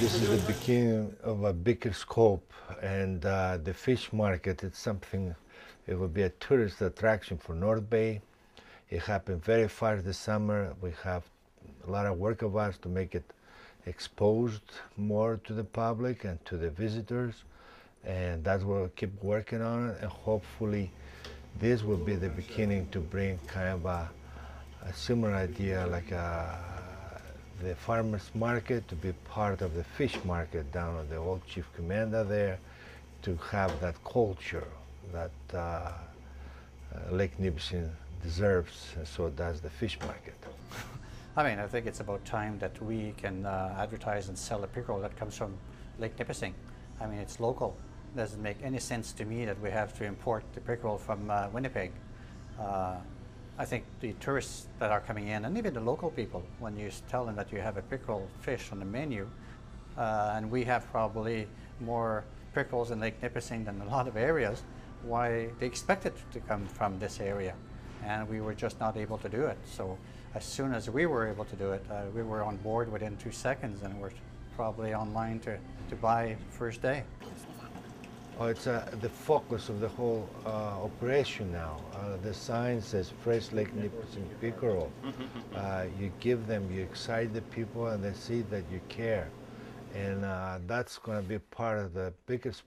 This is the beginning of a bigger scope, and the fish market is something, it will be a tourist attraction for North Bay. It happened very fast this summer. We have a lot of work of us to make it exposed more to the public and to the visitors, and that's what we'll keep working on it, and hopefully this will be the beginning to bring kind of a similar idea like the farmers market to be part of the fish market down at the old Chief Commander there, to have that culture that Lake Nipissing deserves, and so does the fish market. I mean, I think it's about time that we can advertise and sell the pickerel that comes from Lake Nipissing. I mean, it's local. It doesn't make any sense to me that we have to import the pickerel from Winnipeg. I think the tourists that are coming in, and even the local people, when you tell them that you have a pickerel fish on the menu, and we have probably more pickerels in Lake Nipissing than a lot of areas, why they expect it to come from this area. And we were just not able to do it. So as soon as we were able to do it, we were on board within 2 seconds, and we're probably online to buy first day. Oh, it's the focus of the whole operation now. The sign says Fresh Lake Nipissing Pickerel. You give them, you excite the people, and they see that you care. And that's going to be part of the biggest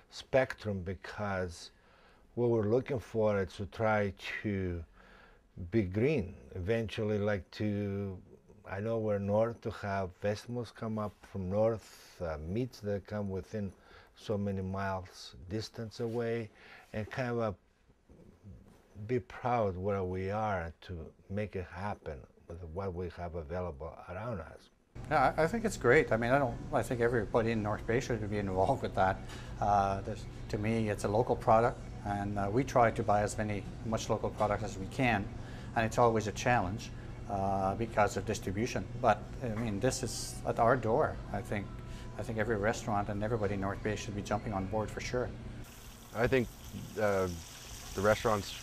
spectrum, because what we're looking for is to try to be green. Eventually, like to, I know we're north, to have vegetables come up from north, meats that come within so many miles distance away, and kind of be proud where we are to make it happen with what we have available around us. Yeah, I think it's great. I mean, I think everybody in North Bay should be involved with that. To me, it's a local product, and we try to buy as much local product as we can, and it's always a challenge because of distribution. But I mean, this is at our door. I think every restaurant and everybody in North Bay should be jumping on board for sure. I think the restaurants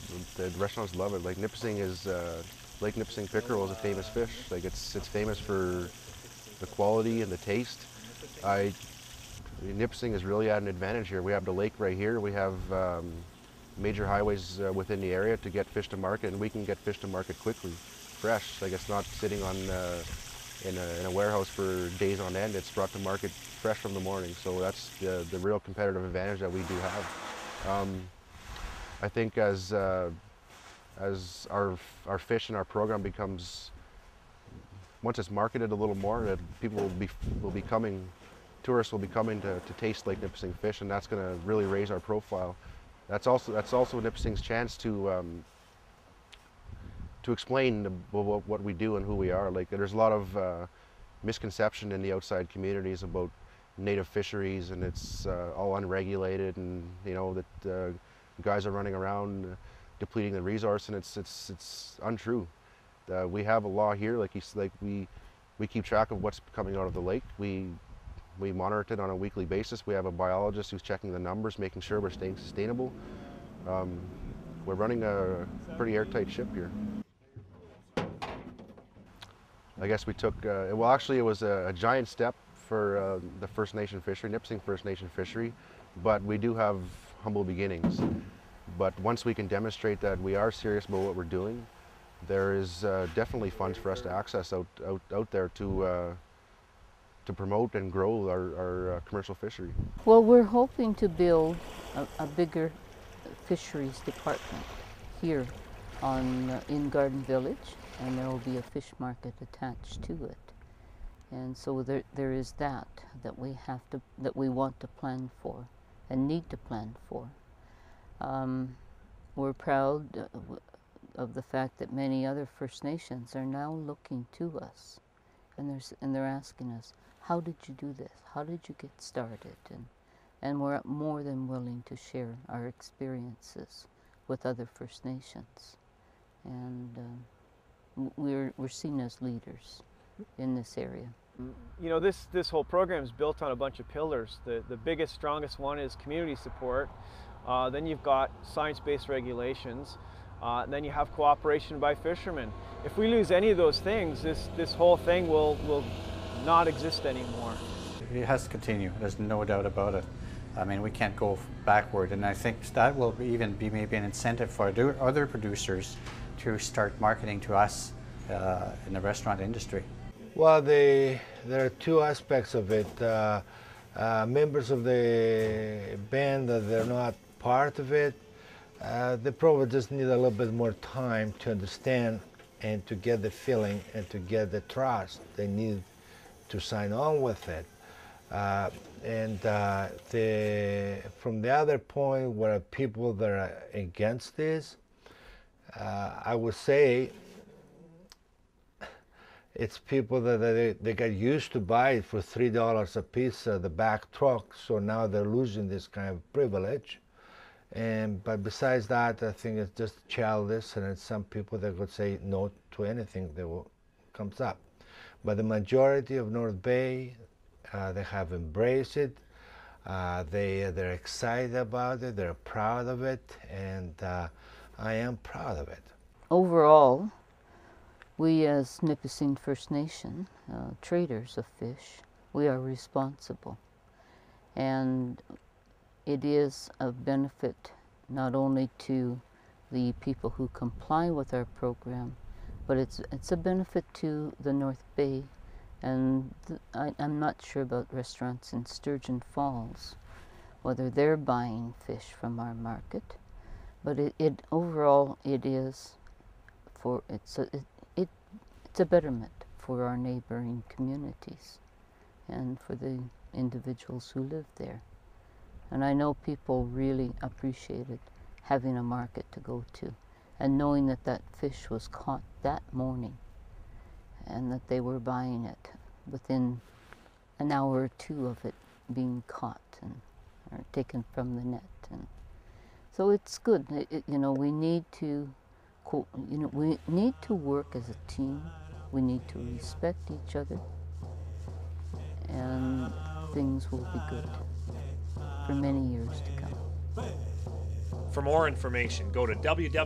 love it. Like Nipissing is, Lake Nipissing pickerel is a famous fish. Like it's famous for the quality and the taste. Nipissing is really at an advantage here. We have the lake right here. We have major highways within the area to get fish to market, and we can get fish to market quickly, fresh. Like it's not sitting on in a warehouse for days on end. It's brought to market fresh from the morning. So that's the real competitive advantage that we do have. I think as our fish and our program becomes, once it's marketed a little more, that people will be coming, tourists will be coming to taste Lake Nipissing fish, and that's going to really raise our profile. That's also Nipissing's chance to explain what we do and who we are. Like there's a lot of misconception in the outside communities about native fisheries, and it's all unregulated, and you know that guys are running around depleting the resource, and it's untrue. We have a law here, we keep track of what's coming out of the lake. We monitor it on a weekly basis. We have a biologist who's checking the numbers, making sure we're staying sustainable. We're running a pretty airtight ship here. I guess we took, well actually it was a giant step for the First Nation fishery, Nipissing First Nation fishery, but we do have humble beginnings. But once we can demonstrate that we are serious about what we're doing, there is definitely funds for us to access out there to promote and grow our commercial fishery. Well, we're hoping to build a bigger fisheries department here in Garden Village, and there will be a fish market attached to it. And so there is that we want to plan for and need to plan for. We're proud of the fact that many other First Nations are now looking to us, and they're asking us, how did you do this? How did you get started? And we're more than willing to share our experiences with other First Nations. And we're seen as leaders in this area. You know, this whole program is built on a bunch of pillars. The biggest, strongest one is community support. Then you've got science-based regulations. Then you have cooperation by fishermen. If we lose any of those things, this whole thing will not exist anymore. It has to continue, there's no doubt about it. I mean, we can't go backward, and I think that will even be maybe an incentive for other producers to start marketing to us in the restaurant industry. Well, there are two aspects of it. Members of the band that they're not part of it, they probably just need a little bit more time to understand and to get the feeling and to get the trust they need to sign on with it. From the other point, where people that are against this, I would say it's people that they got used to buy it for $3 a piece, the back truck, so now they're losing this kind of privilege. But besides that, I think it's just childish, and it's some people that would say no to anything that comes up. But the majority of North Bay, they have embraced it. They're excited about it. They're proud of it, and I am proud of it. Overall, we as Nipissing First Nation, traders of fish, we are responsible. And it is of benefit not only to the people who comply with our program, but it's a benefit to the North Bay. And I'm not sure about restaurants in Sturgeon Falls, whether they're buying fish from our market, but overall it is for it's a betterment for our neighboring communities and for the individuals who live there. And I know people really appreciated having a market to go to and knowing that that fish was caught that morning and that they were buying it within an hour or two of it being caught or taken from the net. And so it's good. You know, we need to work as a team. We need to respect each other, and things will be good for many years to come. For more information, go to www.nfn.ca.